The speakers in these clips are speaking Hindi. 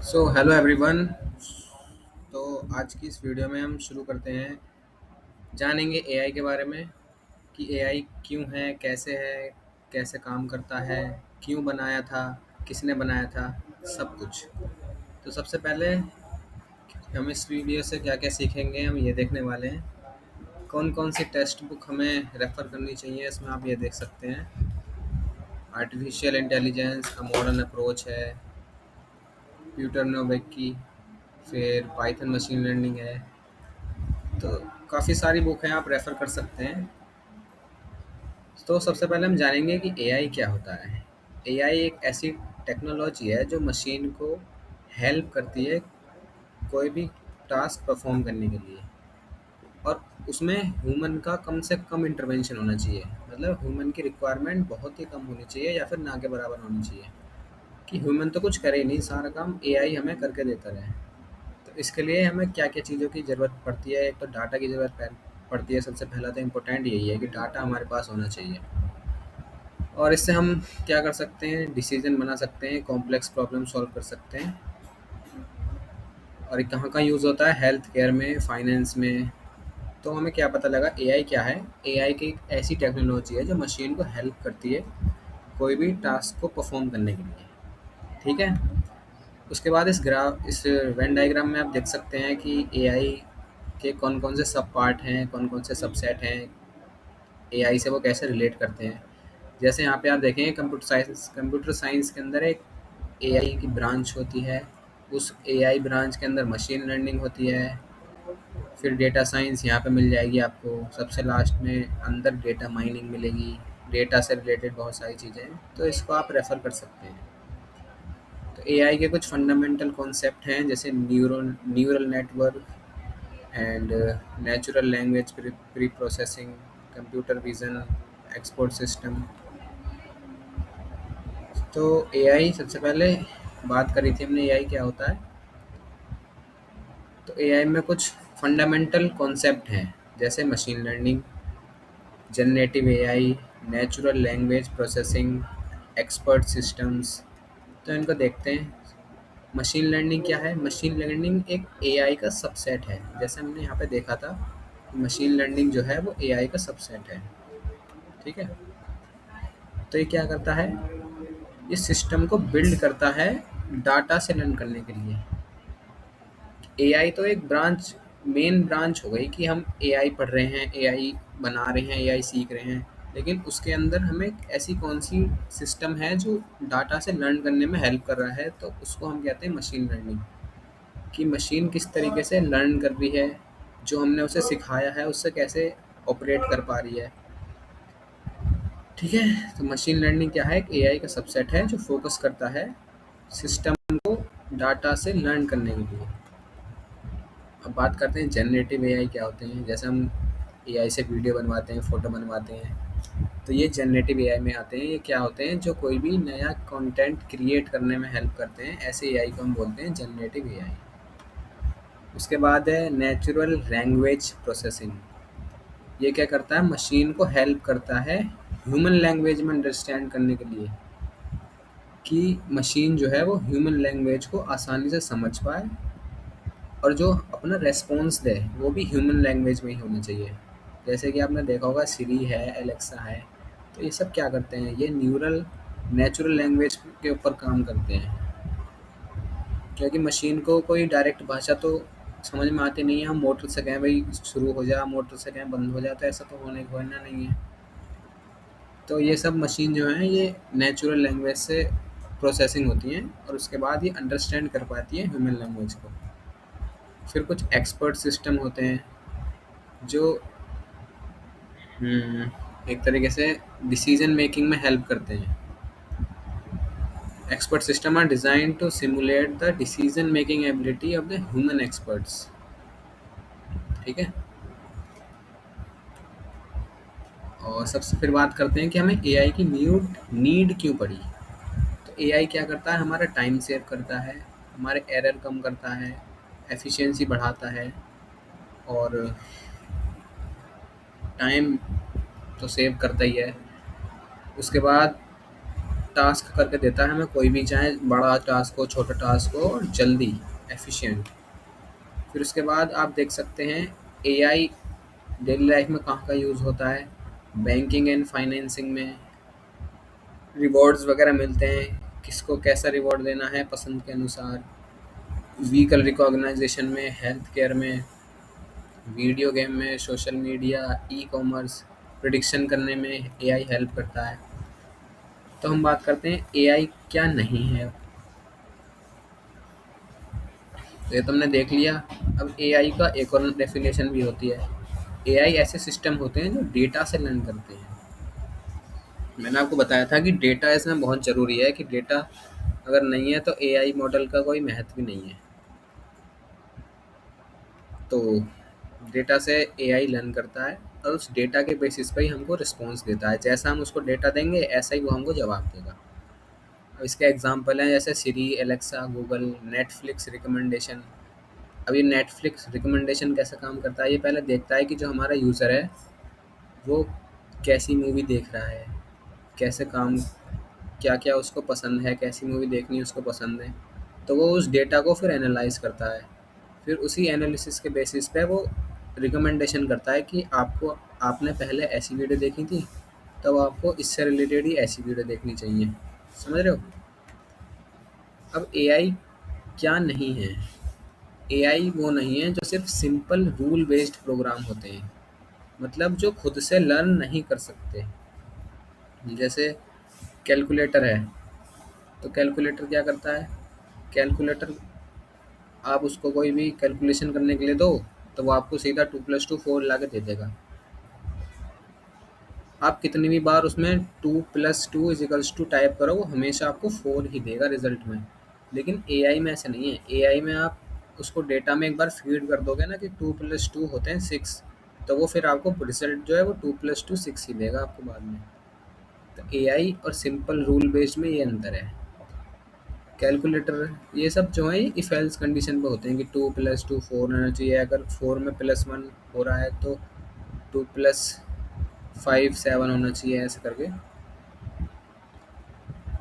So hello everyone. तो आज की इस वीडियो में हम शुरू करते हैं। जानेंगे एआई के बारे में कि एआई क्यों है, कैसे काम करता है, क्यों बनाया था, किसने बनाया था, सब कुछ। तो सबसे पहले हम इस वीडियो से क्या क्या सीखेंगे, हम ये देखने वाले हैं कौन कौन सी टेक्स्ट बुक हमें रेफ़र करनी चाहिए। इसमें आप ये देख सकते हैं आर्टिफिशियल इंटेलिजेंस का मॉडर्न अप्रोच है, प्यूटर नोवेक की, फिर पाइथन मशीन लर्निंग है। तो काफ़ी सारी बुक हैं, आप रेफ़र कर सकते हैं। तो सबसे पहले हम जानेंगे कि एआई क्या होता है। एआई एक ऐसी टेक्नोलॉजी है जो मशीन को हेल्प करती है कोई भी टास्क परफॉर्म करने के लिए, और उसमें ह्यूमन का कम से कम इंटरवेंशन होना चाहिए। मतलब ह्यूमन की रिक्वायरमेंट बहुत ही कम होनी चाहिए या फिर ना के बराबर होनी चाहिए, कि ह्यूमन तो कुछ करे ही नहीं, सारा काम एआई हमें करके देता रहे। तो इसके लिए हमें क्या-क्या चीज़ों की ज़रूरत पड़ती है। एक तो डाटा की ज़रूरत पड़ती है। सबसे पहला तो इम्पोर्टेंट यही है कि डाटा हमारे पास होना चाहिए, और इससे हम क्या कर सकते हैं, डिसीजन बना सकते हैं, कॉम्प्लेक्स प्रॉब्लम सॉल्व कर सकते हैं। और ये कहाँ यूज़ होता है, हेल्थ केयर में, फाइनेंस में। तो हमें क्या पता लगा एआई क्या है। एआई की एक ऐसी टेक्नोलॉजी है जो मशीन को हेल्प करती है कोई भी टास्क को परफॉर्म करने के लिए। ठीक है। उसके बाद इस वेन डायग्राम में आप देख सकते हैं कि एआई के कौन कौन से सब पार्ट हैं, कौन कौन से सबसेट हैं, एआई से वो कैसे रिलेट करते हैं। जैसे यहाँ पे आप देखेंगे कंप्यूटर साइंस के अंदर एक एआई की ब्रांच होती है। उस एआई ब्रांच के अंदर मशीन लर्निंग होती है। फिर डेटा साइंस यहाँ पे मिल जाएगी आपको। सबसे लास्ट में अंदर डेटा माइनिंग मिलेगी। डेटा से रिलेटेड बहुत सारी चीज़ें हैं, तो इसको आप रेफ़र कर सकते हैं। तो एआई के कुछ फंडामेंटल कॉन्सेप्ट हैं, जैसे neural network and natural language pre processing, computer vision, export system. तो एआई सबसे पहले बात करी थी हमने, एआई क्या होता है। तो एआई में कुछ फंडामेंटल कॉन्सेप्ट हैं, जैसे machine learning, generative AI, natural language processing, expert systems. तो इनको देखते हैं। मशीन लर्निंग क्या है। मशीन लर्निंग एक एआई का सबसेट है। जैसे हमने यहाँ पे देखा था, मशीन लर्निंग जो है वो एआई का सबसेट है। ठीक है। तो ये क्या करता है, ये सिस्टम को बिल्ड करता है डाटा से लर्न करने के लिए। एआई तो एक मेन ब्रांच हो गई कि हम एआई पढ़ रहे हैं, एआई बना रहे हैं, एआई सीख रहे हैं। लेकिन उसके अंदर हमें ऐसी कौन सी सिस्टम है जो डाटा से लर्न करने में हेल्प कर रहा है, तो उसको हम कहते हैं मशीन लर्निंग। कि मशीन किस तरीके से लर्न कर रही है, जो हमने उसे सिखाया है उससे कैसे ऑपरेट कर पा रही है। ठीक है। तो मशीन लर्निंग क्या है, एक एआई का सबसेट है जो फोकस करता है सिस्टम को डाटा से लर्न करने के लिए। अब बात करते हैं जनरेटिव एआई क्या होते हैं। जैसे हम एआई से वीडियो बनवाते हैं, फ़ोटो बनवाते हैं, तो ये जनरेटिव एआई में आते हैं। ये क्या होते हैं, जो कोई भी नया कंटेंट क्रिएट करने में हेल्प करते हैं। ऐसे एआई को हम बोलते हैं जनरेटिव एआई। उसके बाद है नेचुरल लैंग्वेज प्रोसेसिंग। ये क्या करता है, मशीन को हेल्प करता है ह्यूमन लैंग्वेज में अंडरस्टैंड करने के लिए, कि मशीन जो है वो ह्यूमन लैंग्वेज को आसानी से समझ पाए, और जो अपना रेस्पॉन्स दे वो भी ह्यूमन लैंग्वेज में ही होना चाहिए। जैसे कि आपने देखा होगा सिरी है, एलेक्सा है, तो ये सब क्या करते हैं, ये नेचुरल लैंग्वेज के ऊपर काम करते हैं। क्योंकि मशीन को कोई डायरेक्ट भाषा तो समझ में आती नहीं है। हम मोटर से कहें भाई शुरू हो जा, मोटर से कहें बंद हो जा, तो ऐसा तो होना नहीं है। तो ये सब मशीन जो है ये नेचुरल लैंग्वेज से प्रोसेसिंग होती हैं, और उसके बाद ये अंडरस्टैंड कर पाती है ह्यूमन लैंग्वेज को। फिर कुछ एक्सपर्ट सिस्टम होते हैं जो एक तरीके से डिसीजन मेकिंग में हेल्प करते हैं। Expert system are design to simulate the decision making ability of the human experts. ठीक है। और सबसे फिर बात करते हैं कि हमें एआई की नीड क्यों पड़ी। तो एआई क्या करता है, हमारा टाइम सेव करता है, हमारे एरर कम करता है, एफिशिएंसी बढ़ाता है। और टाइम तो सेव करता ही है। उसके बाद टास्क करके देता है हमें, कोई भी, चाहे बड़ा टास्क हो छोटा टास्क हो, और जल्दी, एफिशिएंट। फिर उसके बाद आप देख सकते हैं एआई डेली लाइफ में कहाँ का यूज़ होता है। बैंकिंग एंड फाइनेंसिंग में रिवॉर्ड्स वगैरह मिलते हैं, किसको कैसा रिवॉर्ड देना है पसंद के अनुसार। व्हीकल रिकॉग्नाइजेशन में, हेल्थ केयर में, वीडियो गेम में, social media, e commerce, prediction करने में एआई हेल्प करता है। तो हम बात करते हैं एआई क्या नहीं है। तो ये तुमने देख लिया। अब एआई का एक और डेफिनेशन भी होती है। एआई ऐसे सिस्टम होते हैं जो डेटा से लर्न करते हैं। मैंने आपको बताया था कि डेटा इसमें बहुत ज़रूरी है, कि डेटा अगर नहीं है तो एआई मॉडल का कोई महत्व भी नहीं है। तो डेटा से एआई लर्न करता है, और उस डेटा के बेसिस पे ही हमको रिस्पॉन्स देता है। जैसा हम उसको डेटा देंगे ऐसा ही वो हमको जवाब देगा। अब इसके एग्जांपल हैं जैसे सिरी, एलेक्सा, गूगल, नेटफ्लिक्स रिकमेंडेशन। अब ये नेटफ्लिक्स रिकमेंडेशन कैसे काम करता है, ये पहले देखता है कि जो हमारा यूज़र है वो कैसी मूवी देख रहा है, कैसे काम, क्या क्या उसको पसंद है, कैसी मूवी देखनी उसको पसंद है। तो वो उस डेटा को फिर एनालाइज करता है। फिर उसी एनालिसिस के बेसिस पे वो रिकमेंडेशन करता है कि आपको, आपने पहले ऐसी वीडियो देखी थी, तब आपको इससे रिलेटेड ही ऐसी वीडियो देखनी चाहिए। समझ रहे हो। अब एआई क्या नहीं है। एआई वो नहीं है जो सिर्फ सिंपल रूल बेस्ड प्रोग्राम होते हैं, मतलब जो खुद से लर्न नहीं कर सकते। जैसे कैलकुलेटर है, तो कैलकुलेटर क्या करता है। कैलकुलेटर, आप उसको कोई भी कैलकुलेशन करने के लिए दो, तो वो आपको सीधा 2+2 4 ला के दे देगा। आप कितनी भी बार उसमें 2+2 टाइप करो, वो हमेशा आपको 4 ही देगा रिजल्ट में। लेकिन एआई में ऐसा नहीं है। एआई में आप उसको डेटा में एक बार फीड कर दोगे ना कि 2+2 होते हैं 6, तो वो फिर आपको रिजल्ट जो है वो 2+2 6 ही देगा आपको बाद में। तो एआई और सिंपल रूल बेस्ड में ये अंतर है। कैलकुलेटर ये सब जो है इफ एल्स कंडीशन पे होते हैं कि 2+2 4 होना चाहिए। अगर 4 में +1 हो रहा है तो 2+5 7 होना चाहिए, ऐसे करके।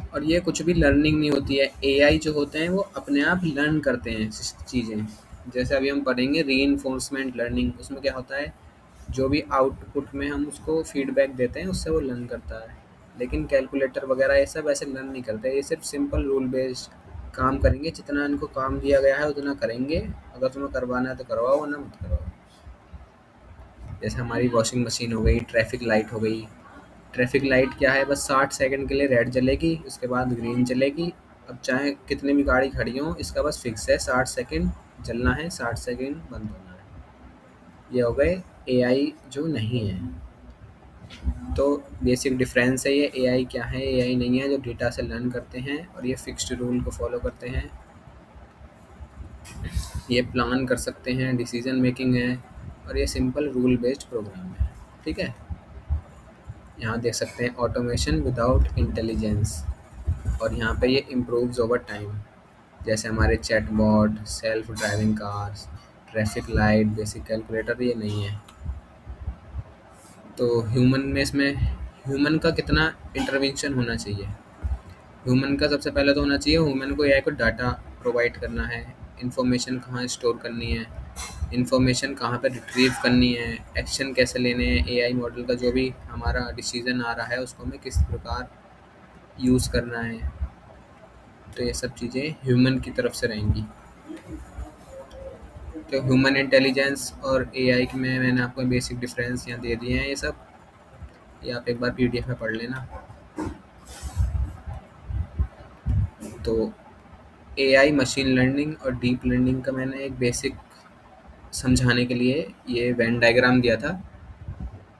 और ये कुछ भी लर्निंग नहीं होती है। एआई जो होते हैं वो अपने आप लर्न करते हैं चीज़ें। जैसे अभी हम पढ़ेंगे रीइंफोर्समेंट लर्निंग, उसमें क्या होता है, जो भी आउटपुट में हम उसको फीडबैक देते हैं उससे वो लर्न करता है। लेकिन कैलकुलेटर वगैरह ये सब ऐसे लर्न नहीं करते, ये सिर्फ सिंपल रूल बेस्ड काम करेंगे। जितना इनको काम दिया गया है उतना करेंगे। अगर तुम्हें करवाना है तो करवाओ, वरना मत करवाओ। जैसे हमारी वॉशिंग मशीन हो गई, ट्रैफिक लाइट हो गई। ट्रैफिक लाइट क्या है, बस 60 सेकंड के लिए रेड जलेगी, उसके बाद ग्रीन चलेगी। अब चाहे कितनी भी गाड़ी खड़ी हो, इसका बस फिक्स है 60 सेकंड चलना है, 60 सेकंड बंद होना है। ये हो गए एआई जो नहीं है। तो बेसिक डिफरेंस है ये। एआई क्या है, एआई नहीं है जो डेटा से लर्न करते हैं और ये फिक्स्ड रूल को फॉलो करते हैं। ये प्लान कर सकते हैं, डिसीजन मेकिंग है, और ये सिंपल रूल बेस्ड प्रोग्राम है। ठीक है। यहाँ देख सकते हैं ऑटोमेशन विदाउट इंटेलिजेंस, और यहाँ पे ये इम्प्रूव्स ओवर टाइम। जैसे हमारे chatbot, self driving cars, traffic light, basic calculator, ये नहीं है। तो ह्यूमन में, इसमें ह्यूमन का कितना इंटरवेंशन होना चाहिए। ह्यूमन का सबसे पहले तो होना चाहिए, ह्यूमन को एआई को डाटा प्रोवाइड करना है, इन्फॉर्मेशन कहाँ स्टोर करनी है, इन्फॉर्मेशन कहाँ पे रिट्रीव करनी है, एक्शन कैसे लेने हैं, एआई मॉडल का जो भी हमारा डिसीजन आ रहा है उसको हमें किस प्रकार यूज़ करना है। तो ये सब चीज़ें ह्यूमन की तरफ से रहेंगी। तो ह्यूमन इंटेलिजेंस और एआई में मैंने आपको बेसिक डिफरेंस यहाँ दे दिए हैं। ये सब, ये आप एक बार पीडीएफ में पढ़ लेना। तो एआई, मशीन लर्निंग और डीप लर्निंग का मैंने एक बेसिक समझाने के लिए ये वेन डायग्राम दिया था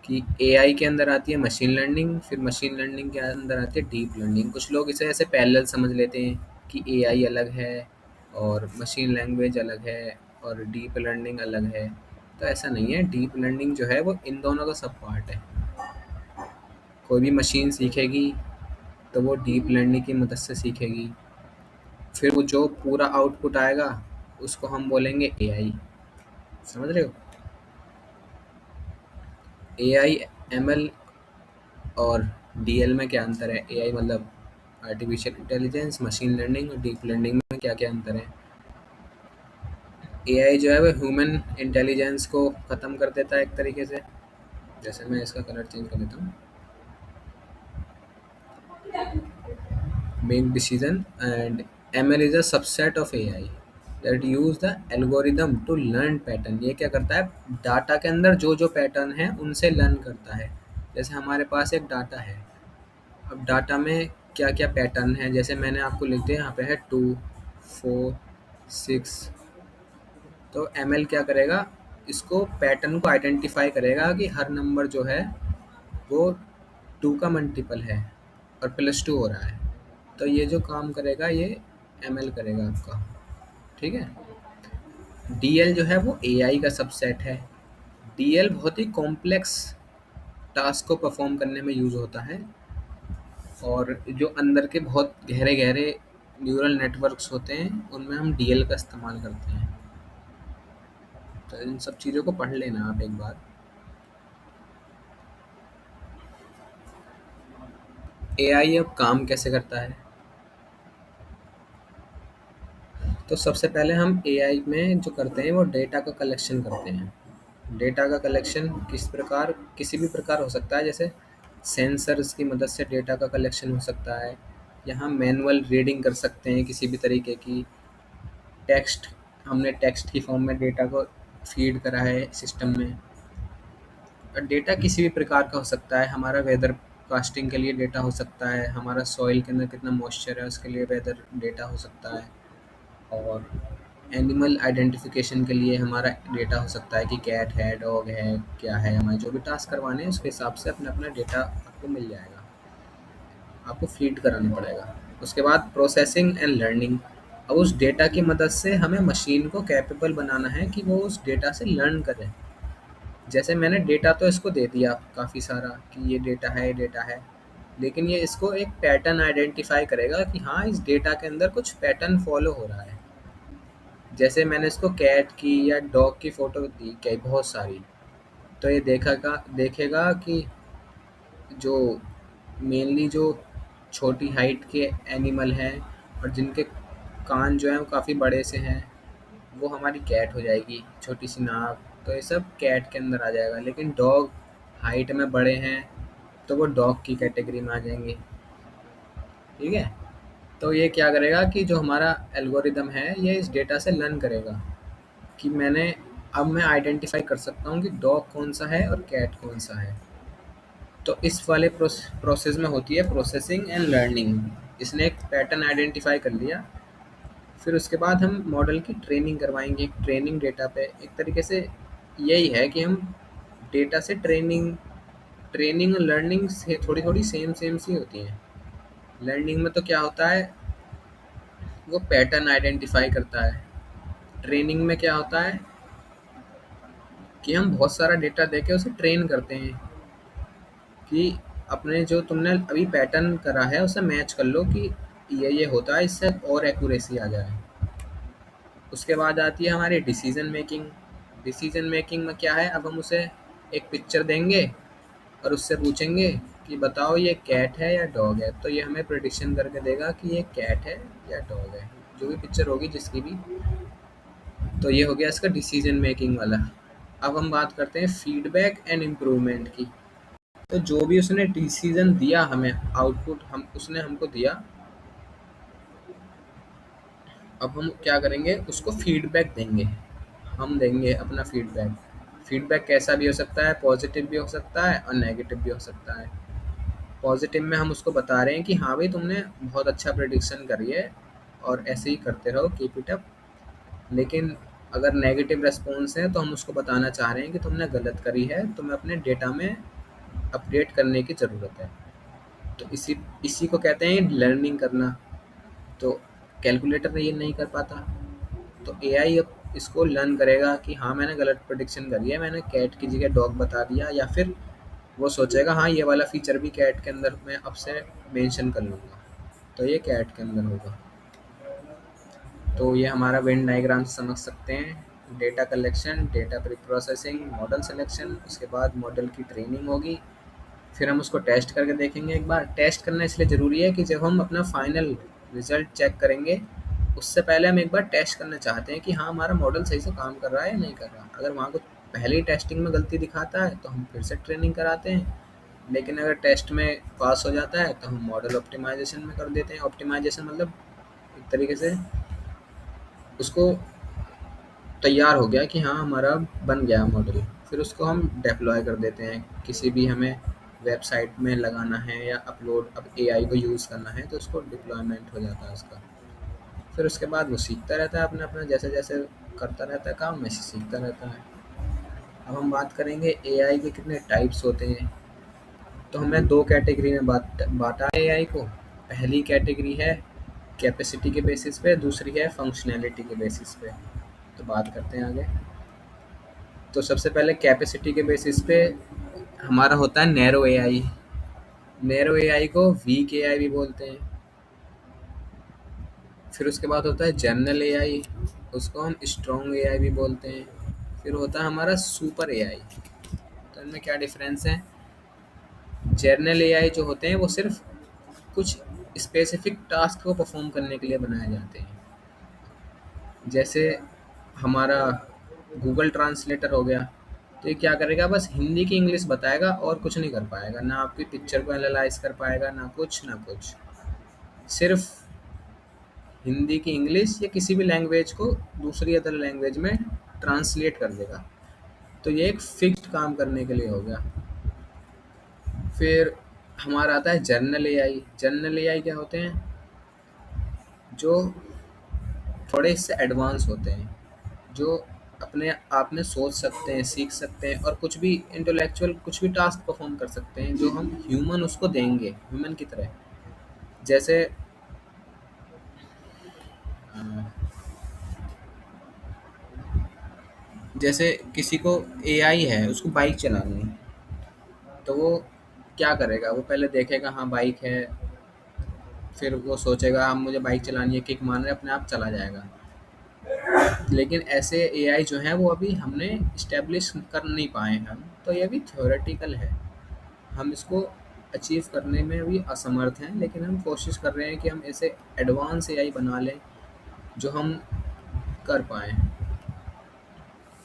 कि एआई के अंदर आती है मशीन लर्निंग, फिर मशीन लर्निंग के अंदर आती है डीप लर्निंग। कुछ लोग इसे ऐसे पैरेलल समझ लेते हैं कि एआई अलग है और मशीन लैंग्वेज अलग है और डीप लर्निंग अलग है। तो ऐसा नहीं है। डीप लर्निंग जो है वो इन दोनों का सब पार्ट है। कोई भी मशीन सीखेगी तो वो डीप लर्निंग की मदद से सीखेगी। फिर वो जो पूरा आउटपुट आएगा उसको हम बोलेंगे एआई। समझ रहे हो। एआई, एमएल और डीएल में क्या अंतर है। एआई मतलब आर्टिफिशियल इंटेलिजेंस, मशीन लर्निंग और डीप लर्निंग में क्या क्या अंतर है? एआई जो है वो ह्यूमन इंटेलिजेंस को ख़त्म कर देता है एक तरीके से। जैसे मैं इसका कलर चेंज कर देता हूँ। Make decision and ML is a subset of AI that use the algorithm to learn pattern. ये क्या करता है, डाटा के अंदर जो जो पैटर्न है उनसे लर्न करता है। जैसे हमारे पास एक डाटा है, अब डाटा में क्या क्या पैटर्न है, जैसे मैंने आपको लिख दिया यहाँ पे है 2 4 6। तो एमएल क्या करेगा, इसको पैटर्न को आइडेंटिफाई करेगा कि हर नंबर जो है वो 2 का मल्टीपल है और +2 हो रहा है। तो ये जो काम करेगा ये एमएल करेगा आपका। ठीक है। डीएल जो है वो एआई का सबसेट है। डीएल बहुत ही कॉम्प्लेक्स टास्क को परफॉर्म करने में यूज़ होता है, और जो अंदर के बहुत गहरे गहरे न्यूरल नेटवर्क्स होते हैं उनमें हम डीएल का इस्तेमाल करते हैं। तो इन सब चीज़ों को पढ़ लेना आप एक बार। एआई अब काम कैसे करता है? तो सबसे पहले हम एआई में जो करते हैं वो डेटा का कलेक्शन करते हैं। डेटा का कलेक्शन किस प्रकार, किसी भी प्रकार हो सकता है, जैसे सेंसर्स की मदद से डेटा का कलेक्शन हो सकता है, या हम मैनुअल रीडिंग कर सकते हैं किसी भी तरीके की। टेक्स्ट, हमने टेक्स्ट की फॉर्म में डेटा को फीड करा है सिस्टम में। और डेटा किसी भी प्रकार का हो सकता है, हमारा वेदर कास्टिंग के लिए डेटा हो सकता है, हमारा सॉइल के अंदर कितना मॉइस्चर है उसके लिए वेदर डेटा हो सकता है, और एनिमल आइडेंटिफिकेशन के लिए हमारा डेटा हो सकता है कि कैट है, डॉग है, क्या है। हमें जो भी टास्क करवाने हैं उसके हिसाब से अपना अपना डेटा आपको मिल जाएगा, आपको फीड कराना पड़ेगा। उसके बाद प्रोसेसिंग एंड लर्निंग। अब उस डेटा की मदद से हमें मशीन को कैपेबल बनाना है कि वो उस डेटा से लर्न करे। जैसे मैंने डेटा तो इसको दे दिया काफ़ी सारा कि ये डेटा है, ये डेटा है, लेकिन ये इसको एक पैटर्न आइडेंटिफाई करेगा कि हाँ इस डेटा के अंदर कुछ पैटर्न फॉलो हो रहा है। जैसे मैंने इसको कैट की या डॉग की फ़ोटो दी क्या बहुत सारी, तो ये देखेगा देखेगा कि जो मेनली जो छोटी हाइट के एनिमल हैं और जिनके कान जो हैं वो काफ़ी बड़े से हैं, वो हमारी कैट हो जाएगी, छोटी सी नाक। तो ये सब कैट के अंदर आ जाएगा। लेकिन डॉग हाइट में बड़े हैं तो वो डॉग की कैटेगरी में आ जाएंगे। ठीक है। तो ये क्या करेगा कि जो हमारा एल्गोरिदम है ये इस डेटा से लर्न करेगा कि मैं आइडेंटिफाई कर सकता हूँ कि डॉग कौन सा है और कैट कौन सा है। तो इस वाले प्रोसेस में होती है प्रोसेसिंग एंड लर्निंग। इसने एक पैटर्न आइडेंटिफाई कर लिया, फिर उसके बाद हम मॉडल की ट्रेनिंग करवाएंगे ट्रेनिंग डेटा पे। एक तरीके से यही है कि हम डेटा से ट्रेनिंग, ट्रेनिंग और लर्निंग से थोड़ी थोड़ी सेम सेम सी होती हैं। लर्निंग में तो क्या होता है, वो पैटर्न आइडेंटिफाई करता है। ट्रेनिंग में क्या होता है कि हम बहुत सारा डेटा देके उसे ट्रेन करते हैं कि अपने जो तुमने अभी पैटर्न करा है उसे मैच कर लो कि ये होता है, इससे और एक्यूरेसी आ जाए। उसके बाद आती है हमारी डिसीजन मेकिंग। डिसीजन मेकिंग में क्या है, अब हम उसे एक पिक्चर देंगे और उससे पूछेंगे कि बताओ ये कैट है या डॉग है, तो ये हमें प्रिडिक्शन करके देगा कि ये कैट है या डॉग है, जो भी पिक्चर होगी जिसकी भी। तो ये हो गया इसका डिसीजन मेकिंग वाला। अब हम बात करते हैं फीडबैक एंड इम्प्रूवमेंट की। तो जो भी उसने डिसीजन दिया हमें, आउटपुट हम उसने हमको दिया, अब हम क्या करेंगे उसको फीडबैक देंगे। हम देंगे अपना फीडबैक। फीडबैक कैसा भी हो सकता है, पॉजिटिव भी हो सकता है और नेगेटिव भी हो सकता है। पॉजिटिव में हम उसको बता रहे हैं कि हाँ भाई तुमने बहुत अच्छा प्रेडिक्शन करी है और ऐसे ही करते रहो, कीप इट अप। लेकिन अगर नेगेटिव रेस्पॉन्स है तो हम उसको बताना चाह रहे हैं कि तुमने गलत करी है, तुम्हें अपने डेटा में अपडेट करने की ज़रूरत है। तो इसी इसी को कहते हैं लर्निंग करना। तो कैलकुलेटर ये नहीं कर पाता, तो एआई अब इसको लर्न करेगा कि हाँ मैंने गलत प्रेडिक्शन करी है, मैंने कैट की जगह डॉग बता दिया, या फिर वो सोचेगा हाँ ये वाला फीचर भी कैट के अंदर मैं अब से मेंशन कर लूँगा, तो ये कैट के अंदर होगा। तो ये हमारा वेन डायग्राम से समझ सकते हैं। Data collection, data pre processing, model selection, उसके बाद मॉडल की ट्रेनिंग होगी, फिर हम उसको टेस्ट करके देखेंगे एक बार। टेस्ट करना इसलिए ज़रूरी है कि जब हम अपना फाइनल रिज़ल्ट चेक करेंगे, उससे पहले हम एक बार टेस्ट करना चाहते हैं कि हाँ, हमारा मॉडल सही से काम कर रहा है या नहीं कर रहा। अगर वहाँ कुछ पहले ही टेस्टिंग में गलती दिखाता है, तो हम फिर से ट्रेनिंग कराते हैं। लेकिन अगर टेस्ट में पास हो जाता है, तो हम मॉडल ऑप्टिमाइज़ेशन में कर देते हैं। ऑप्टिमाइज़ेशन मतलब एक तरीके से उसको तैयार हो गया कि हाँ, हमारा बन गया मॉडल। फिर उसको हम डिप्लॉय कर देते हैं। किसी भी हमें वेबसाइट में लगाना है या अपलोड अब एआई को यूज़ करना है, तो उसको डिप्लॉयमेंट हो जाता है उसका। फिर उसके बाद वो सीखता रहता है अपना-अपना, जैसे-जैसे करता रहता है काम, वैसे सीखता रहता है। अब हम बात करेंगे एआई के कितने टाइप्स होते हैं। तो हमने 2 कैटेगरी में बाँटा है एआई को। पहली कैटेगरी है कैपेसिटी के बेसिस पे, दूसरी है फंक्शनैलिटी के बेसिस पे। तो बात करते हैं आगे। तो सबसे पहले कैपेसिटी के बेसिस पे हमारा होता है नैरो एआई। नैरो एआई को वीक एआई भी बोलते हैं। फिर उसके बाद होता है जनरल एआई, उसको हम स्ट्रॉन्ग एआई भी बोलते हैं। फिर होता है हमारा सुपर एआई। तो इनमें क्या डिफरेंस है? जनरल एआई जो होते हैं वो सिर्फ कुछ स्पेसिफिक टास्क को परफॉर्म करने के लिए बनाए जाते हैं। जैसे हमारा गूगल ट्रांसलेटर हो गया, तो ये क्या करेगा, बस हिंदी की इंग्लिश बताएगा और कुछ नहीं कर पाएगा, ना आपकी पिक्चर को एनालाइज कर पाएगा, ना कुछ ना कुछ। सिर्फ हिंदी की इंग्लिश या किसी भी लैंग्वेज को दूसरी अदर लैंग्वेज में ट्रांसलेट कर देगा। तो ये एक फिक्स्ड काम करने के लिए हो गया। फिर हमारा आता है जर्नल एआई। जर्नल एआई क्या होते हैं? जो थोड़े इससे एडवांस होते हैं, जो अपने आप में सोच सकते हैं, सीख सकते हैं और कुछ भी इंटेलेक्चुअल कुछ भी टास्क परफॉर्म कर सकते हैं, जो हम ह्यूमन उसको देंगे, ह्यूमन की तरह। जैसे अ, जैसे किसी को एआई है, उसको बाइक चलानी है, तो वो क्या करेगा? वो पहले देखेगा हाँ बाइक है, फिर वो सोचेगा हाँ मुझे बाइक चलानी है, किक मारने अपने आप चला जाएगा। लेकिन ऐसे एआई जो हैं वो अभी हमने इस्टेब्लिश कर नहीं पाए हैं हम, तो ये अभी थ्योरेटिकल है। हम इसको अचीव करने में अभी असमर्थ हैं, लेकिन हम कोशिश कर रहे हैं कि हम ऐसे एडवांस एआई बना लें जो हम कर पाएँ।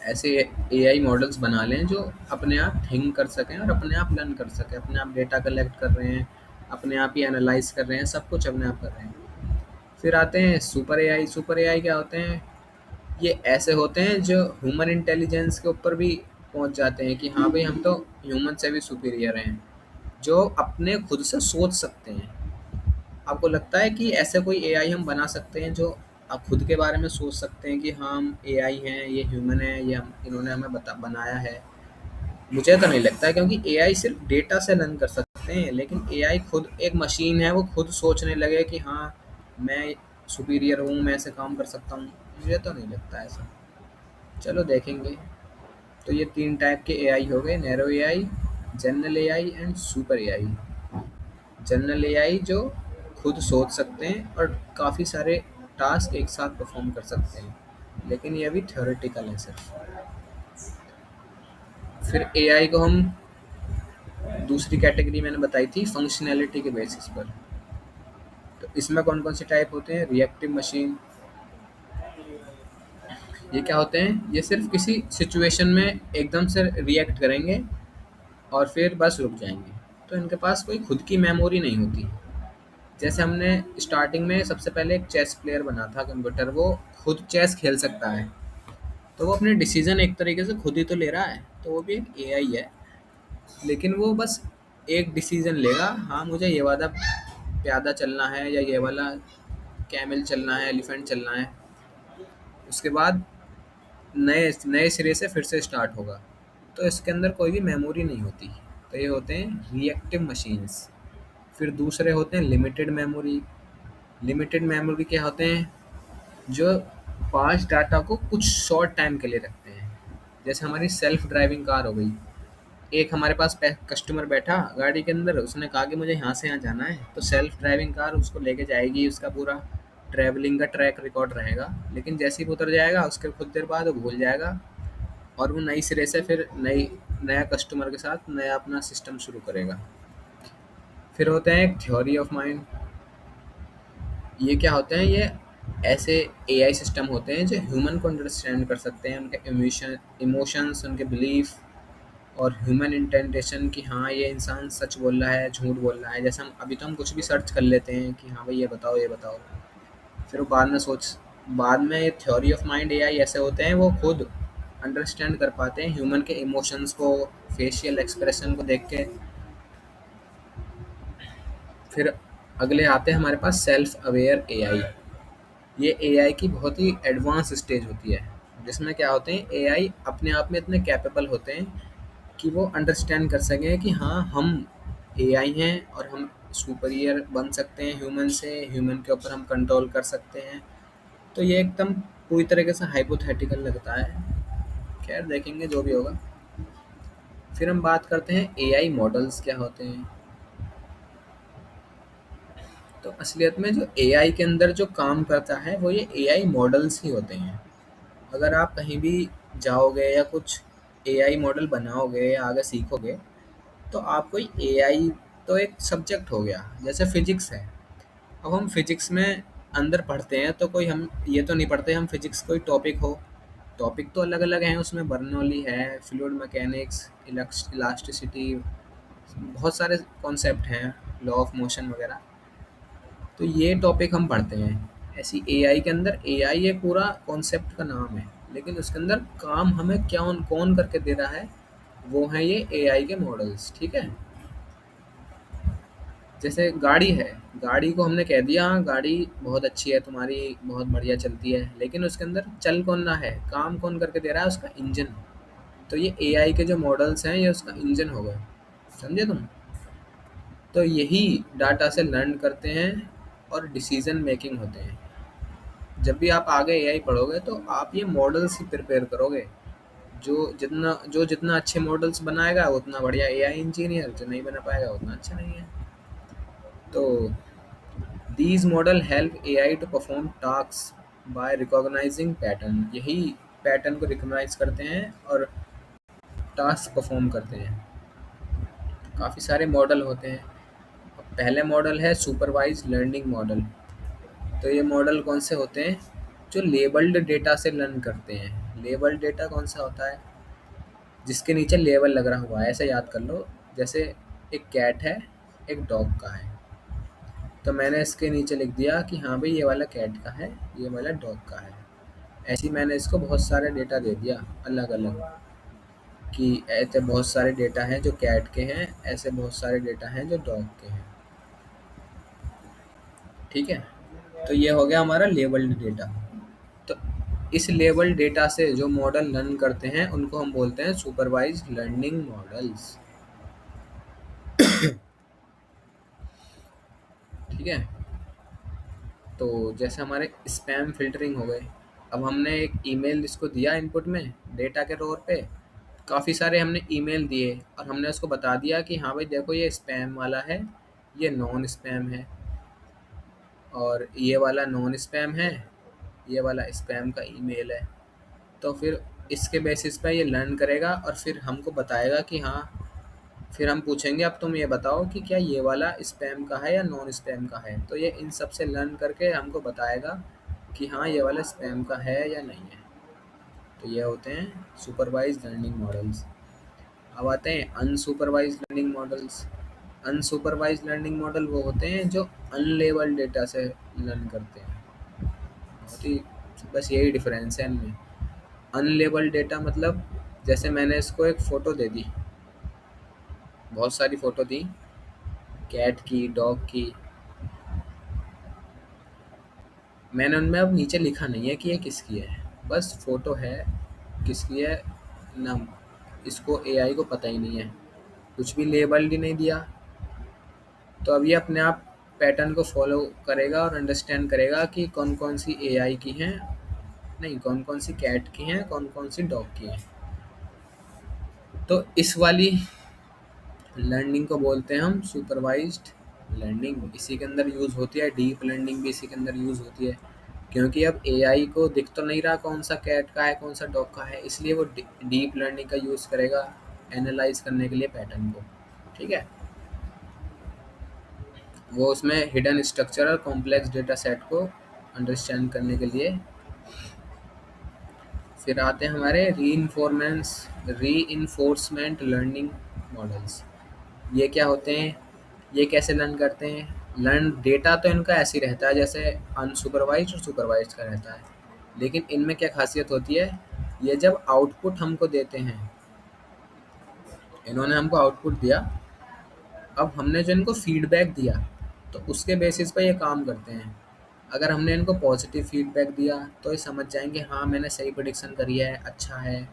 ऐसे एआई मॉडल्स बना लें जो अपने आप थिंक कर सकें और अपने आप लर्न कर सकें, अपने आप डेटा कलेक्ट कर रहे हैं, अपने आप ही एनालाइज कर रहे हैं, सब कुछ अपने आप कर रहे हैं। फिर आते हैं सुपर एआई। सुपर एआई क्या होते हैं? ये ऐसे होते हैं जो ह्यूमन इंटेलिजेंस के ऊपर भी पहुंच जाते हैं कि हाँ भाई हम तो ह्यूमन से भी सुपीरियर हैं, जो अपने खुद से सोच सकते हैं। आपको लगता है कि ऐसा कोई एआई हम बना सकते हैं जो आप खुद के बारे में सोच सकते हैं कि हाँ हम एआई हैं, ये ह्यूमन है, ये हम इन्होंने हमें बनाया है? मुझे तो नहीं लगता है, क्योंकि एआई सिर्फ डेटा से लर्न कर सकते हैं, लेकिन एआई खुद एक मशीन है, वो खुद सोचने लगे कि हाँ मैं सुपीरियर हूँ, मैं ऐसे काम कर सकता हूँ। मुझे तो नहीं लगता ऐसा। चलो देखेंगे। तो ये 3 टाइप के एआई हो गए, narrow AI, general AI and super AI. General AI जो खुद सोच सकते हैं और काफ़ी सारे टास्क एक साथ परफॉर्म कर सकते हैं, लेकिन ये अभी थ्योरेटिकल है सिर्फ। फिर एआई को हम दूसरी कैटेगरी मैंने बताई थी फंक्शनैलिटी के बेसिस पर। तो इसमें कौन कौन से टाइप होते हैं? Reactive machine. ये क्या होते हैं? ये सिर्फ किसी सिचुएशन में एकदम से रिएक्ट करेंगे और फिर बस रुक जाएंगे। तो इनके पास कोई खुद की मेमोरी नहीं होती। जैसे हमने स्टार्टिंग में सबसे पहले एक चेस प्लेयर बना था कंप्यूटर, वो खुद चेस खेल सकता है, तो वो अपने डिसीजन एक तरीके से खुद ही तो ले रहा है, तो वो भी एक एआई है। लेकिन वो बस एक डिसीजन लेगा, हाँ मुझे ये वाला प्यादा चलना है या ये वाला कैमल चलना है, एलिफेंट चलना है। उसके बाद नए नए सिरे से फिर से स्टार्ट होगा। तो इसके अंदर कोई भी मेमोरी नहीं होती। तो ये होते हैं रिएक्टिव मशीन्स। फिर दूसरे होते हैं लिमिटेड मेमोरी। लिमिटेड मेमोरी क्या होते हैं? जो पास्ट डाटा को कुछ शॉर्ट टाइम के लिए रखते हैं। जैसे हमारी सेल्फ ड्राइविंग कार हो गई। एक हमारे पास कस्टमर बैठा गाड़ी के अंदर, उसने कहा कि मुझे यहाँ से यहाँ जाना है, तो सेल्फ ड्राइविंग कार उसको लेके जाएगी, उसका पूरा ट्रैवलिंग का ट्रैक रिकॉर्ड रहेगा। लेकिन जैसे ही वो उतर जाएगा, उसके कुछ देर बाद वो भूल जाएगा और वो नई सिरे से फिर नया कस्टमर के साथ नया अपना सिस्टम शुरू करेगा। फिर होते हैं एक थ्योरी ऑफ माइंड। ये क्या होते हैं? ये ऐसे एआई सिस्टम होते हैं जो ह्यूमन को अंडरस्टैंड कर सकते हैं, उनके इमोशंस, उनके बिलीफ और ह्यूमन इंटेंटेशन कि हाँ ये इंसान सच बोल रहा है, झूठ बोल रहा है। जैसे हम अभी तो हम कुछ भी सर्च कर लेते हैं कि हाँ भाई ये बताओ ये बताओ, फिर वो बाद में ये थ्योरी ऑफ माइंड एआई ऐसे होते हैं, वो खुद अंडरस्टैंड कर पाते हैं ह्यूमन के इमोशंस को, फेशियल एक्सप्रेशन को देख के। फिर अगले आते हैं हमारे पास सेल्फ अवेयर एआई। ये एआई की बहुत ही एडवांस स्टेज होती है, जिसमें क्या होते हैं, एआई अपने आप में इतने कैपेबल होते हैं कि वो अंडरस्टैंड कर सकें कि हाँ हम एआई हैं और हम सुपीरियर बन सकते हैं ह्यूमन से, ह्यूमन के ऊपर हम कंट्रोल कर सकते हैं। तो ये एकदम पूरी तरीके से हाइपोथेटिकल लगता है। खैर देखेंगे जो भी होगा। फिर हम बात करते हैं एआई मॉडल्स क्या होते हैं। तो असलियत में जो एआई के अंदर जो काम करता है वो ये एआई मॉडल्स ही होते हैं। अगर आप कहीं भी जाओगे या कुछ एआई मॉडल बनाओगे या आगे सीखोगे, तो आपको एआई तो एक सब्जेक्ट हो गया, जैसे फिजिक्स है। अब हम फिजिक्स में अंदर पढ़ते हैं तो कोई हम ये तो नहीं पढ़ते हम फिजिक्स कोई टॉपिक हो। टॉपिक तो अलग अलग हैं, उसमें बर्नौली है, फ्लूइड मैकेनिक्स, इलास्टिसिटी, बहुत सारे कॉन्सेप्ट हैं, लॉ ऑफ मोशन वगैरह। तो ये टॉपिक हम पढ़ते हैं। ऐसी एआई के अंदर एआई एक पूरा कॉन्सेप्ट का नाम है, लेकिन उसके अंदर काम हमें क्या कौन करके दे रहा है, वो है ये एआई के मॉडल्स। ठीक है? जैसे गाड़ी है, गाड़ी को हमने कह दिया हाँ गाड़ी बहुत अच्छी है तुम्हारी, बहुत बढ़िया चलती है, लेकिन उसके अंदर चल कौन रहा है, काम कौन करके दे रहा है, उसका इंजन। तो ये एआई के जो मॉडल्स हैं ये उसका इंजन हो गए। समझे तुम? तो यही डाटा से लर्न करते हैं और डिसीजन मेकिंग होते हैं। जब भी आप आगे एआई पढ़ोगे तो आप ये मॉडल्स ही प्रिपेयर करोगे। जो जितना अच्छे मॉडल्स बनाएगा उतना बढ़िया एआई इंजीनियर, जो नहीं बना पाएगा उतना अच्छा नहीं है। तो these model help AI to perform task by recognising pattern. यही पैटर्न को रिकॉग्नाइज करते हैं और टास्क परफॉर्म करते हैं। काफ़ी सारे मॉडल होते हैं। पहले मॉडल है सुपरवाइज लर्निंग मॉडल। तो ये मॉडल कौन से होते हैं? जो लेबल्ड डेटा से लर्न करते हैं। लेबल्ड डेटा कौन सा होता है? जिसके नीचे लेबल लग रहा हुआ है, ऐसे याद कर लो। जैसे एक कैट है, एक डॉग का है, तो मैंने इसके नीचे लिख दिया कि हाँ भाई ये वाला कैट का है, ये वाला डॉग का है। ऐसे ही मैंने इसको बहुत सारे डेटा दे दिया अलग अलग, कि ऐसे बहुत सारे डेटा हैं जो कैट के हैं, ऐसे बहुत सारे डेटा हैं जो डॉग के हैं। ठीक है? तो ये हो गया हमारा लेबल्ड डेटा। तो इस लेबल डेटा से जो मॉडल लर्न करते हैं उनको हम बोलते हैं सुपरवाइज्ड लर्निंग मॉडल्स। ठीक है? तो जैसे हमारे स्पैम फिल्टरिंग हो गए। अब हमने एक ईमेल इसको दिया इनपुट में डेटा के तौर पे, काफ़ी सारे हमने ईमेल दिए और हमने उसको बता दिया कि हाँ भाई देखो ये स्पैम वाला है, ये नॉन स्पैम है, और ये वाला नॉन स्पैम है, ये वाला स्पैम का ईमेल है। तो फिर इसके बेसिस पे ये लर्न करेगा और फिर हमको बताएगा कि हाँ, फिर हम पूछेंगे अब तुम ये बताओ कि क्या ये वाला स्पैम का है या नॉन स्पैम का है। तो ये इन सब से लर्न करके हमको बताएगा कि हाँ ये वाला स्पैम का है या नहीं है। तो ये होते हैं सुपरवाइज्ड लर्निंग मॉडल्स। अब आते हैं unsupervised learning models. Unsupervised learning model वो होते हैं जो अनलेबल्ड डेटा से लर्न करते हैं। बहुत ही बस यही डिफरेंस है इनमें। अनलेबल्ड डेटा मतलब जैसे मैंने इसको एक फ़ोटो दे दी, बहुत सारी फ़ोटो दी, कैट की, डॉग की। मैंने उनमें अब नीचे लिखा नहीं है कि ये किसकी है, बस फ़ोटो है, किसकी है ना, इसको एआई को पता ही नहीं है, कुछ भी लेबल ही नहीं दिया। तो अब ये अपने आप पैटर्न को फॉलो करेगा और अंडरस्टैंड करेगा कि कौन कौन सी एआई की हैं, नहीं कौन कौन सी कैट की हैं, कौन कौन सी डॉग की हैं। तो इस वाली लर्निंग को बोलते हैं हम सुपरवाइज्ड लर्निंग। इसी के अंदर यूज़ होती है, डीप लर्निंग भी इसी के अंदर यूज़ होती है, क्योंकि अब एआई को दिख तो नहीं रहा कौन सा कैट का है कौन सा डॉग का है, इसलिए वो डीप लर्निंग का यूज़ करेगा एनालाइज करने के लिए पैटर्न को। ठीक है, वो उसमें हिडन स्ट्रक्चर और कॉम्प्लेक्स डेटा सेट को अंडरस्टैंड करने के लिए। फिर आते हैं हमारे री इन्फोर्समेंट लर्निंग मॉडल्स। ये क्या होते हैं, ये कैसे लर्न करते हैं? लर्न डेटा तो इनका ऐसे ही रहता है जैसे अनसुपरवाइज्ड और सुपरवाइज्ड का रहता है, लेकिन इनमें क्या खासियत होती है, ये जब आउटपुट हमको देते हैं, इन्होंने हमको आउटपुट दिया, अब हमने जो इनको फीडबैक दिया तो उसके बेसिस पे ये काम करते हैं। अगर हमने इनको पॉजिटिव फीडबैक दिया तो ये समझ जाएंगे हाँ मैंने सही प्रेडिक्शन करी है, अच्छा है।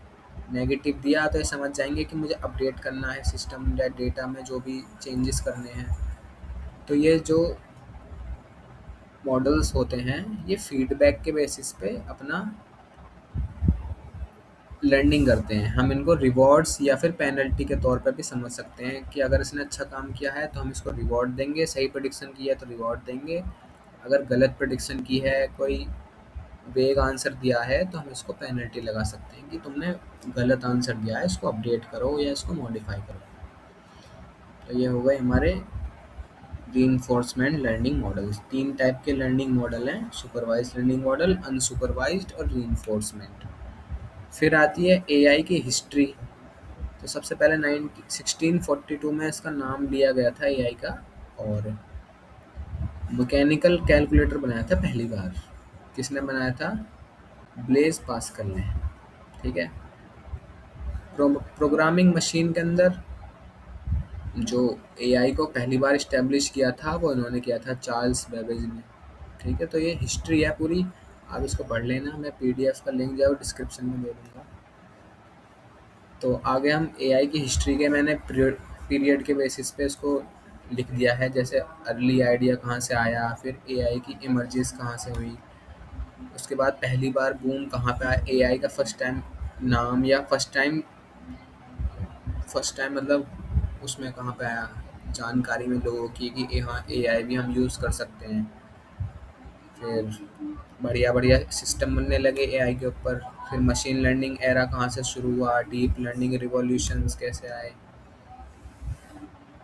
नेगेटिव दिया तो ये समझ जाएंगे कि मुझे अपडेट करना है सिस्टम या डेटा में जो भी चेंजेस करने हैं। तो ये जो मॉडल्स होते हैं ये फीडबैक के बेसिस पे अपना लर्निंग करते हैं। हम इनको रिवॉर्ड्स या फिर पेनल्टी के तौर पर भी समझ सकते हैं कि अगर इसने अच्छा काम किया है तो हम इसको रिवॉर्ड देंगे, सही प्रेडिक्शन की है तो रिवॉर्ड देंगे, अगर गलत प्रेडिक्शन की है, कोई वेग आंसर दिया है तो हम इसको पेनल्टी लगा सकते हैं कि तुमने गलत आंसर दिया है, इसको अपडेट करो या इसको मॉडिफाई करो। तो ये हो गए हमारे रीइंफोर्समेंट लर्निंग मॉडल्स। 3 टाइप के लर्निंग मॉडल हैं, सुपरवाइज्ड लर्निंग मॉडल, अनसुपरवाइज्ड और रीइंफोर्समेंट। फिर आती है एआई की हिस्ट्री। तो सबसे पहले 1642 में इसका नाम लिया गया था एआई का, और मैकेनिकल कैलकुलेटर बनाया था पहली बार। किसने बनाया था? ब्लेज पास्कल ने। ठीक है, प्रोग्रामिंग मशीन के अंदर जो एआई को पहली बार इस्टेब्लिश किया था वो इन्होंने किया था, चार्ल्स बेबेज ने। ठीक है, तो ये हिस्ट्री है पूरी, आप इसको पढ़ लेना, मैं पीडीएफ का लिंक जो है वो डिस्क्रिप्शन में दे दूँगा। तो आगे हम एआई की हिस्ट्री के मैंने पीरियड के बेसिस पे इसको लिख दिया है, जैसे अर्ली आइडिया कहाँ से आया, फिर एआई की इमर्जेस कहाँ से हुई, उसके बाद पहली बार बूम कहाँ पे आया एआई का, फर्स्ट टाइम नाम या फर्स्ट टाइम मतलब उसमें कहाँ पे आया जानकारी में लोगों की कि हाँ एआई भी हम यूज़ कर सकते हैं। फिर बढ़िया बढ़िया सिस्टम बनने लगे एआई के ऊपर। फिर मशीन लर्निंग एरा कहाँ से शुरू हुआ, डीप लर्निंग रिवॉल्यूशंस कैसे आए,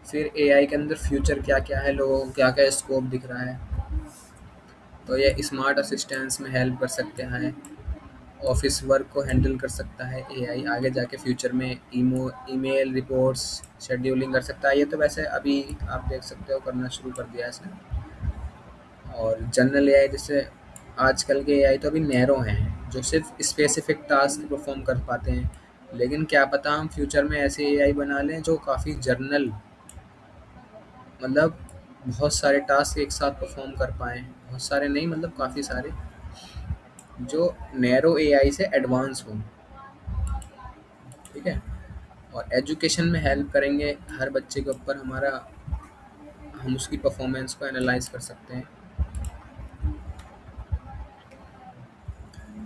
फिर एआई के अंदर फ्यूचर क्या क्या है, लोगों को क्या क्या स्कोप दिख रहा है। तो ये स्मार्ट असिस्टेंस में हेल्प कर सकते हैं, ऑफिस वर्क को हैंडल कर सकता है एआई, आगे जाके फ्यूचर में ईमेल रिपोर्ट्स शेड्यूलिंग कर सकता है। ये तो वैसे अभी आप देख सकते हो करना शुरू कर दिया है इसने। और जनरल एआई जैसे आजकल के एआई तो अभी नैरो हैं जो सिर्फ स्पेसिफिक टास्क परफॉर्म कर पाते हैं, लेकिन क्या पता हम फ्यूचर में ऐसे एआई बना लें जो काफ़ी जर्नल, मतलब बहुत सारे टास्क एक साथ परफॉर्म कर पाएँ, बहुत सारे नहीं मतलब काफ़ी सारे, जो नैरो एआई से एडवांस हों। ठीक है, और एजुकेशन में हेल्प करेंगे, हर बच्चे के ऊपर हमारा, हम उसकी परफॉर्मेंस को एनालाइज कर सकते हैं।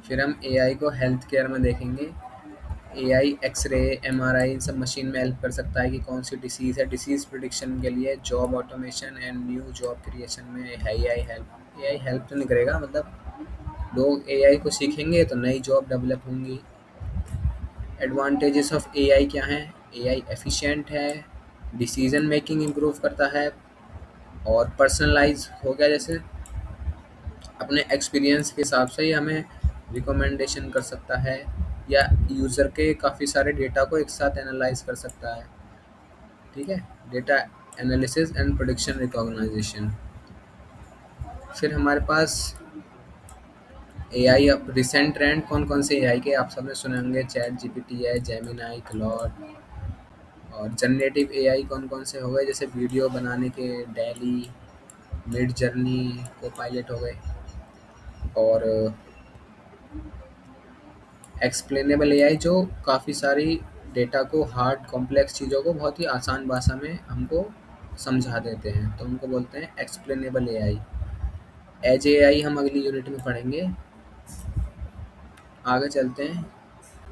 फिर हम एआई को हेल्थ केयर में देखेंगे। एआई एक्सरे एमआरआई इन सब मशीन में हेल्प कर सकता है कि कौन सी डिसीज़ है, डिसीज़ प्रिडिक्शन के लिए, job automation and new job creation में है एआई हेल्प तो नहीं करेगा, मतलब लोग एआई को सीखेंगे तो नई जॉब डेवलप होंगी। एडवांटेजेस ऑफ एआई क्या हैं? एआई एफिशिएंट है, डिसीजन मेकिंग इम्प्रूव करता है, और पर्सनलाइज हो गया, जैसे अपने एक्सपीरियंस के हिसाब से ही हमें रिकमेंडेशन कर सकता है, या यूज़र के काफ़ी सारे डेटा को एक साथ एनालाइज कर सकता है। ठीक है, data analysis and prediction recognisation. फिर हमारे पास एआई, अब रिसेंट ट्रेंड कौन कौन से एआई के आप सबने सुने होंगे, चैट जीपीटी है, जेमिनाई, क्लॉड। और जनरेटिव एआई कौन कौन से हो गए, जैसे वीडियो बनाने के DALL-E, Midjourney, Copilot हो गए। और एक्सप्लेनेबल एआई जो काफ़ी सारी डेटा को, हार्ड कॉम्प्लेक्स चीज़ों को बहुत ही आसान भाषा में हमको समझा देते हैं, तो उनको बोलते हैं एक्सप्लेनेबल एआई। एज एआई हम अगली यूनिट में पढ़ेंगे। आगे चलते हैं,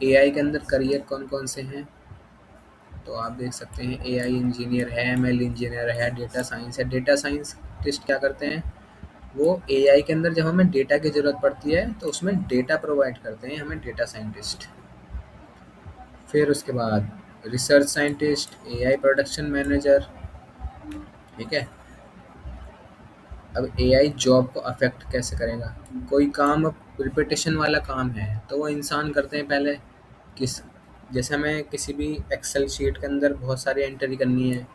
एआई के अंदर करियर कौन कौन से हैं, तो आप देख सकते हैं एआई इंजीनियर है, एमएल इंजीनियर है, डेटा साइंस है। डेटा साइंटिस्ट क्या करते हैं? वो एआई के अंदर जब हमें डेटा की ज़रूरत पड़ती है तो उसमें डेटा प्रोवाइड करते हैं हमें डेटा साइंटिस्ट। फिर उसके बाद research scientist, AI production manager. ठीक है। अब एआई जॉब को अफेक्ट कैसे करेगा? कोई काम अब रिपीटेशन वाला काम है तो वो इंसान करते हैं पहले। किस जैसे हमें किसी भी एक्सेल शीट के अंदर बहुत सारी एंट्री करनी है,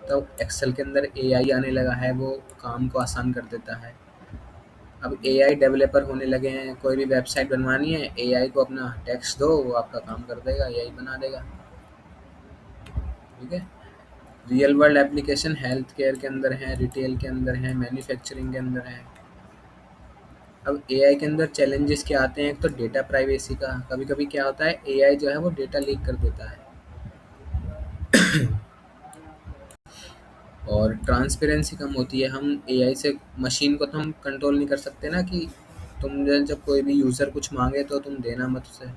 तो एक्सेल के अंदर एआई आने लगा है, वो काम को आसान कर देता है। अब एआई डेवलपर होने लगे हैं, कोई भी वेबसाइट बनवानी है एआई को अपना टेक्स्ट दो, वो आपका काम कर देगा, एआई बना देगा। ठीक है। Real world application health care के अंदर है, रिटेल के अंदर है, मैन्युफैक्चरिंग के अंदर है। अब एआई के अंदर चैलेंजेस क्या आते हैं? एक तो डेटा प्राइवेसी का, कभी कभी क्या होता है एआई जो है वो डेटा लीक कर देता है। और ट्रांसपेरेंसी कम होती है। हम एआई से मशीन को तो हम कंट्रोल नहीं कर सकते ना कि तुम जब कोई भी यूज़र कुछ मांगे तो तुम देना मत उसे।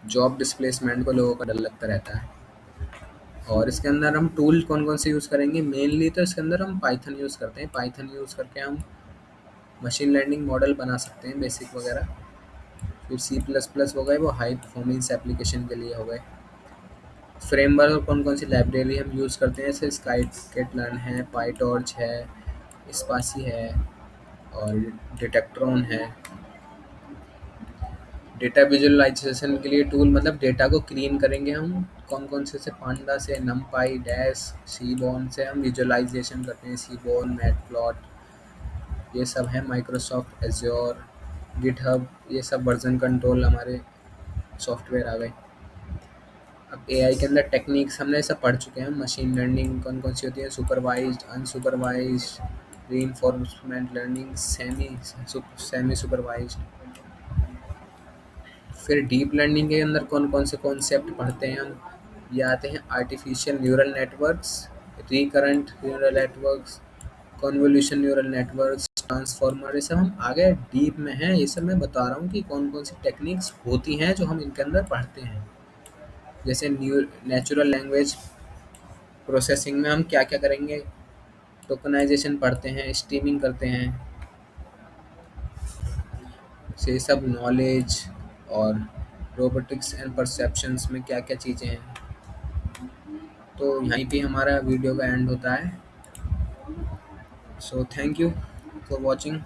जॉब डिस्प्लेसमेंट को लोगों का डर लगता रहता है। और इसके अंदर हम टूल कौन कौन से यूज़ करेंगे? मेनली तो इसके अंदर हम पाइथन यूज़ करते हैं। पाइथन यूज़ करके हम मशीन लर्निंग मॉडल बना सकते हैं, बेसिक वगैरह। फिर सी प्लस प्लस हो गए, वो हाई परफॉर्मेंस एप्लीकेशन के लिए हो गए। फ्रेमवर्क कौन कौन सी लाइब्रेरी हम यूज़ करते हैं? जैसे स्काईकेटलर्न है, पाईटॉर्च है, स्पासी है, और डिटेक्ट्रॉन है। डेटा विजुअलाइजेशन के लिए टूल, मतलब डेटा को क्लीन करेंगे हम कौन कौन से पांडा से, नमपाई, डैश, सीबॉन से हम विजुअलाइजेशन करते हैं। सीबॉन, मैटप्लॉट, ये सब है। माइक्रोसॉफ्ट एज्योर, गिटहब, ये सब वर्जन कंट्रोल हमारे सॉफ्टवेयर आ गए। अब एआई के अंदर टेक्निक्स हमने सब पढ़ चुके हैं। मशीन लर्निंग कौन कौन सी होती है? Supervised, unsupervised, reinforcement learning, semi supervised. फिर डीप लर्निंग के अंदर कौन कौन से कॉन्सेप्ट पढ़ते हैं हम? ये आते हैं artificial neural networks, recurrent neural networks, convolution neural networks, transformer. ये सब हम आगे डीप में हैं, ये सब मैं बता रहा हूँ कि कौन कौन सी टेक्निक्स होती हैं जो हम इनके अंदर पढ़ते हैं। जैसे न्यू नेचुरल लैंग्वेज प्रोसेसिंग में हम क्या क्या करेंगे? टोकनाइजेशन पढ़ते हैं, स्ट्रीमिंग करते हैं, से सब नॉलेज। और रोबोटिक्स एंड परसेप्शंस में क्या क्या चीज़ें हैं। तो यहीं पे हमारा वीडियो का एंड होता है। So thank you for watching.